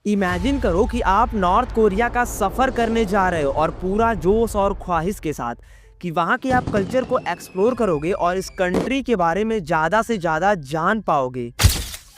Imagine करो कि आप नॉर्थ कोरिया का सफ़र करने जा रहे हो और पूरा जोश और ख्वाहिश के साथ कि वहाँ के आप कल्चर को एक्सप्लोर करोगे और इस कंट्री के बारे में ज़्यादा से ज़्यादा जान पाओगे।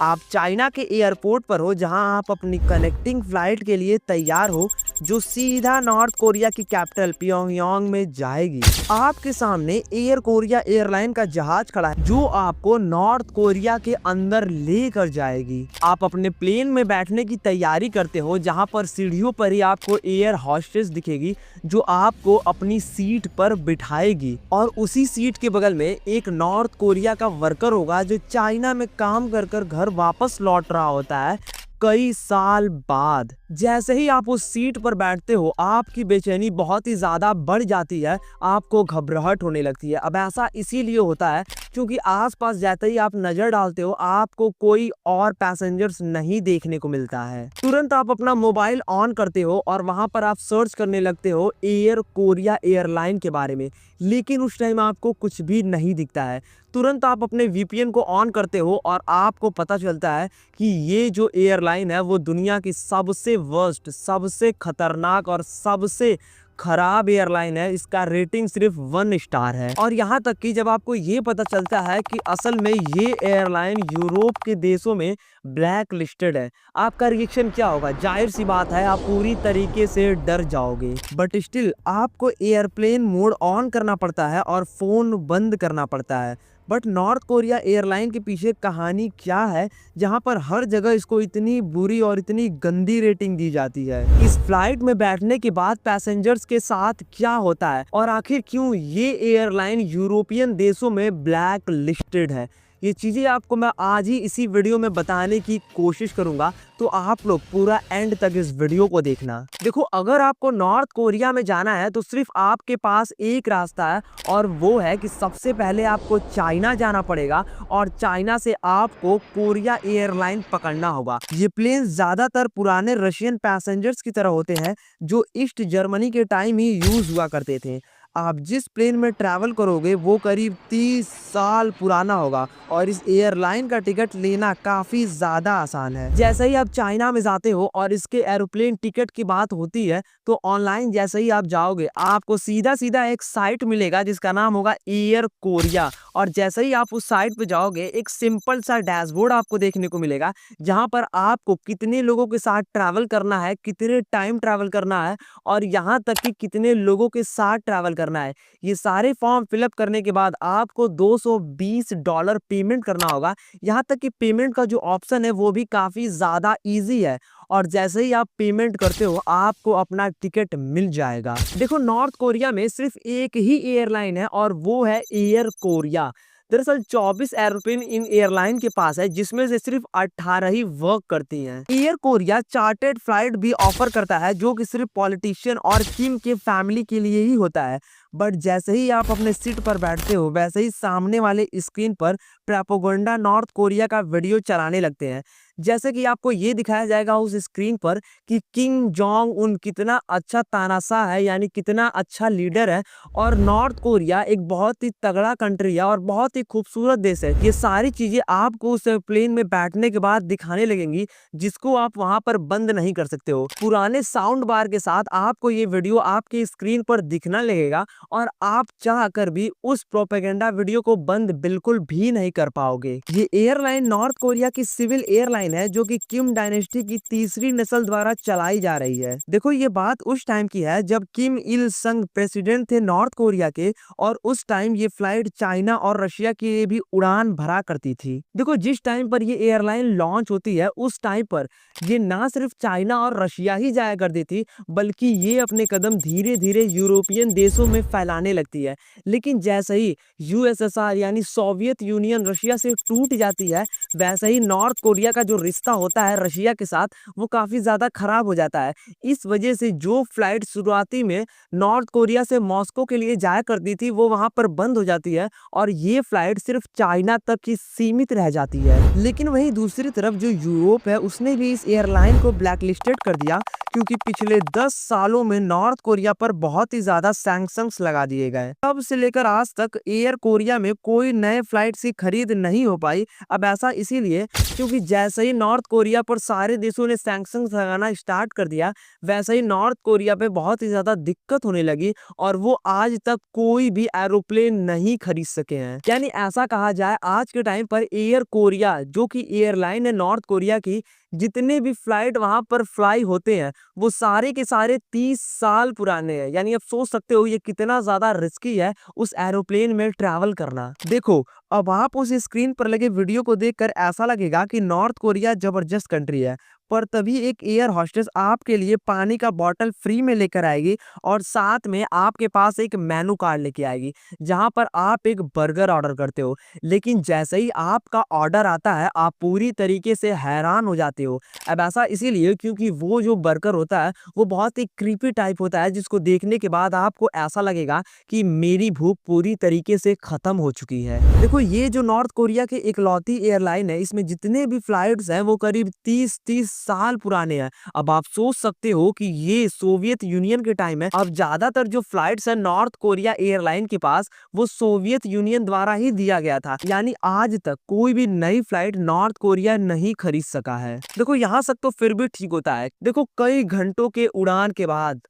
आप चाइना के एयरपोर्ट पर हो जहां आप अपनी कनेक्टिंग फ्लाइट के लिए तैयार हो जो सीधा नॉर्थ कोरिया की कैपिटल प्योंगयांग में जाएगी। आपके सामने एयर कोरिया एयरलाइन का जहाज खड़ा है जो आपको नॉर्थ कोरिया के अंदर लेकर जाएगी। आप अपने प्लेन में बैठने की तैयारी करते हो जहां पर सीढ़ियों पर ही आपको एयर हॉस्टेस दिखेगी जो आपको अपनी सीट पर बिठाएगी और उसी सीट के बगल में एक नॉर्थ कोरिया का वर्कर होगा जो चाइना में काम कर कर घर वापस लौट रहा होता है कई साल बाद। जैसे ही आप उस सीट पर बैठते हो आपकी बेचैनी बहुत ही ज्यादा बढ़ जाती है, आपको घबराहट होने लगती है। अब ऐसा इसीलिए होता है क्योंकि आसपास जैसे ही आप नजर डालते हो आपको कोई और पैसेंजर्स नहीं देखने को मिलता है। तुरंत आप अपना मोबाइल ऑन करते हो और वहां पर आप सर्च करने लगते हो एयर कोरिया एयरलाइन के बारे में, लेकिन उस टाइम आपको कुछ भी नहीं दिखता है। तुरंत आप अपने वीपीएन को ऑन करते हो और आपको पता चलता है कि ये जो एयरलाइन है वो दुनिया की सबसे वर्स्ट, सबसे खतरनाक और सबसे खराब एयरलाइन है। इसका रेटिंग सिर्फ 1 स्टार है। और यहाँ तक कि जब आपको ये पता चलता है कि असल में ये एयरलाइन यूरोप के देशों में ब्लैक लिस्टेड है, आपका रिएक्शन क्या होगा? जाहिर सी बात है आप पूरी तरीके से डर जाओगे। बट स्टिल आपको एयरप्लेन मोड ऑन करना पड़ता है और फोन बंद करना पड़ता है। बट नॉर्थ कोरिया एयरलाइन के पीछे कहानी क्या है जहां पर हर जगह इसको इतनी बुरी और इतनी गंदी रेटिंग दी जाती है? इस फ्लाइट में बैठने के बाद पैसेंजर्स के साथ क्या होता है और आखिर क्यों ये एयरलाइन यूरोपियन देशों में ब्लैक लिस्टेड है? ये चीज़ें आपको मैं आज ही इसी वीडियो में बताने की कोशिश करूंगा, तो आप लोग पूरा एंड तक इस वीडियो को देखना। देखो, अगर आपको नॉर्थ कोरिया में जाना है तो सिर्फ आपके पास एक रास्ता है और वो है कि सबसे पहले आपको चाइना जाना पड़ेगा और चाइना से आपको कोरिया एयरलाइन पकड़ना होगा। ये प्लेन ज़्यादातर पुराने रशियन पैसेंजर्स की तरह होते हैं जो ईस्ट जर्मनी के टाइम ही यूज़ हुआ करते थे। आप जिस प्लेन में ट्रैवल करोगे वो करीब 30 साल पुराना होगा और इस एयरलाइन का टिकट लेना काफ़ी ज़्यादा आसान है। जैसे ही आप चाइना में जाते हो और इसके एरोप्लेन टिकट की बात होती है तो ऑनलाइन जैसे ही आप जाओगे आपको सीधा सीधा एक साइट मिलेगा जिसका नाम होगा एयर कोरिया। और जैसे ही आप उस साइट पे जाओगे एक सिंपल सा डैशबोर्ड आपको देखने को मिलेगा जहाँ पर आपको कितने लोगों के साथ ट्रैवल करना है, कितने टाइम ट्रैवल करना है और यहाँ तक कि कितने लोगों के साथ ट्रैवल करना है। ये सारे फॉर्म फिलअप करने के बाद आपको $220 पेमेंट करना होगा। यहाँ तक कि पेमेंट का जो ऑप्शन है वो भी काफ़ी ज़्यादा इजी है और जैसे ही आप पेमेंट करते हो आपको अपना टिकट मिल जाएगा। देखो, नॉर्थ कोरिया में सिर्फ एक ही एयरलाइन है और वो है एयर कोरिया। दरअसल 24 एरोप्लेन इन एयरलाइन के पास है जिसमें से सिर्फ 18 ही वर्क करती हैं। एयर कोरिया चार्टर्ड फ्लाइट भी ऑफर करता है जो कि सिर्फ पॉलिटिशियन और किम के फैमिली के लिए ही होता है। बट जैसे ही आप अपने सीट पर बैठते हो वैसे ही सामने वाले स्क्रीन पर प्रोपेगेंडा नॉर्थ कोरिया का वीडियो चलाने लगते हैं। जैसे कि आपको ये दिखाया जाएगा उस स्क्रीन पर कि किम जोंग उन कितना अच्छा तानाशाह है, यानी कितना अच्छा लीडर है और नॉर्थ कोरिया एक बहुत ही तगड़ा कंट्री है और बहुत ही खूबसूरत देश है। ये सारी चीजें आपको उस प्लेन में बैठने के बाद दिखाने लगेंगी जिसको आप वहां पर बंद नहीं कर सकते हो। पुराने साउंड बार के साथ आपको ये वीडियो आपकी स्क्रीन पर दिखना लगेगा और आप चाहकर भी उस प्रोपेगेंडा वीडियो को बंद बिल्कुल भी नहीं कर पाओगे। ये एयरलाइन नॉर्थ कोरिया की सिविल एयरलाइन है जो कि किम डायनेस्टी की तीसरी नस्ल द्वारा चलाई जा रही है। देखो, ये बात उस टाइम की है जब किम इल संग प्रेसिडेंट थे नॉर्थ कोरिया के और उस टाइम ये फ्लाइट चाइना और रशिया के लिए भी उड़ान भरा करती थी। देखो, जिस टाइम पर ये एयरलाइन लॉन्च होती है उस टाइम पर ये ना सिर्फ चाइना और रशिया ही जाया करती थी बल्कि ये अपने कदम धीरे धीरे यूरोपियन देशों में फैलाने लगती है। लेकिन जैसे ही यूएसएसआर यानी सोवियत यूनियन रशिया से टूट जाती है वैसे ही नॉर्थ कोरिया का जो रिश्ता होता है रशिया के साथ वो काफ़ी ज़्यादा खराब हो जाता है। इस वजह से जो फ्लाइट शुरुआती में नॉर्थ कोरिया से मॉस्को के लिए जाया करती थी वो वहाँ पर बंद हो जाती है और ये फ्लाइट सिर्फ चाइना तक ही सीमित रह जाती है। लेकिन वहीं दूसरी तरफ जो यूरोप है उसने भी इस एयरलाइन को ब्लैक लिस्टेड कर दिया क्योंकि पिछले 10 सालों में नॉर्थ कोरिया पर बहुत ही ज्यादा सैंक्शंस लगा दिए गए। तब से लेकर आज तक एयर कोरिया में कोई नए फ्लाइट की खरीद नहीं हो पाई। अब ऐसा इसीलिए क्योंकि जैसे ही नॉर्थ कोरिया पर सारे देशों ने सैंक्शंस लगाना स्टार्ट कर दिया, वैसे ही नॉर्थ कोरिया पे बहुत ही ज्यादा दिक्कत होने लगी और वो आज तक कोई भी एरोप्लेन नहीं खरीद सके हैं। यानी ऐसा कहा जाए आज के टाइम पर एयर कोरिया जो कि एयरलाइन है नॉर्थ कोरिया की, जितने भी फ्लाइट वहां पर फ्लाई होते हैं वो सारे के सारे 30 साल पुराने हैं। यानी आप सोच सकते हो ये कितना ज्यादा रिस्की है उस एरोप्लेन में ट्रैवल करना। देखो, अब आप उस स्क्रीन पर लगे वीडियो को देखकर ऐसा लगेगा कि नॉर्थ कोरिया जबरदस्त कंट्री है, पर तभी एक एयर होस्टेस आपके लिए पानी का बॉटल फ्री में लेकर आएगी और साथ में आपके पास एक मेनू कार्ड लेके आएगी जहां पर आप एक बर्गर ऑर्डर करते हो। लेकिन जैसे ही आपका ऑर्डर आता है आप पूरी तरीके से हैरान हो जाते हो। अब ऐसा इसीलिए क्योंकि वो जो बर्गर होता है वो बहुत ही क्रीपी टाइप होता है, जिसको देखने के बाद आपको ऐसा लगेगा कि मेरी भूख पूरी तरीके से खत्म हो चुकी है। देखो, ये जो नॉर्थ कोरिया की इकलौती एयरलाइन है, इसमें जितने भी फ्लाइट्स हैं वो करीब 30 साल पुराने हैं। अब आप सोच सकते हो कि ये सोवियत यूनियन के टाइम है। अब ज्यादातर जो फ्लाइट्स है नॉर्थ कोरिया एयरलाइन के पास वो सोवियत यूनियन द्वारा ही दिया गया था। यानी आज तक कोई भी नई फ्लाइट नॉर्थ कोरिया नहीं खरीद सका है। देखो, यहाँ तक तो फिर भी ठीक होता है। देखो, कई घंटों के उड़ान के बाद,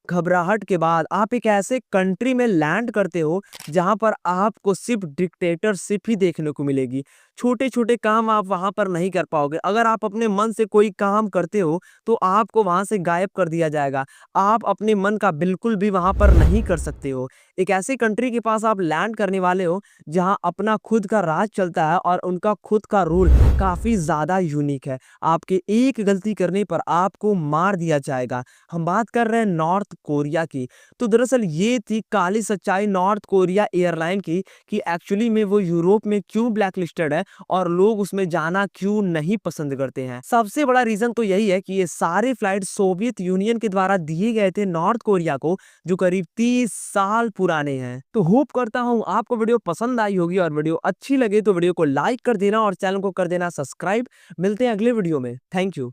घबराहट के बाद आप एक ऐसे कंट्री में लैंड करते हो जहां पर आपको सिर्फ डिक्टेटरशिप ही देखने को मिलेगी। छोटे छोटे काम आप वहां पर नहीं कर पाओगे। अगर आप अपने मन से कोई काम करते हो तो आपको वहां से गायब कर दिया जाएगा। आप अपने मन का बिल्कुल भी वहां पर नहीं कर सकते हो। एक ऐसी कंट्री के पास आप लैंड करने वाले हो जहां अपना खुद का राज चलता है और उनका खुद का रूल काफी ज्यादा यूनिक है। आपके एक गलती करने पर आपको मार दिया जाएगा। हम बात कर रहे हैं नॉर्थ कोरिया की। तो दरअसल ये थी काली सच्चाई नॉर्थ कोरिया एयरलाइन की कि एक्चुअली में वो यूरोप में क्यों ब्लैकलिस्टेड है और लोग उसमें जाना क्यों नहीं पसंद करते हैं। सबसे बड़ा रीजन तो यही है कि ये सारे फ्लाइट सोवियत यूनियन के द्वारा दिए गए थे नॉर्थ कोरिया को, जो करीब 30 साल पुराने हैं। तो होप करता हूं आपको वीडियो पसंद आई होगी और वीडियो अच्छी लगे तो वीडियो को लाइक कर देना और चैनल को कर देना सब्सक्राइब। मिलते हैं अगले वीडियो में। Thank you.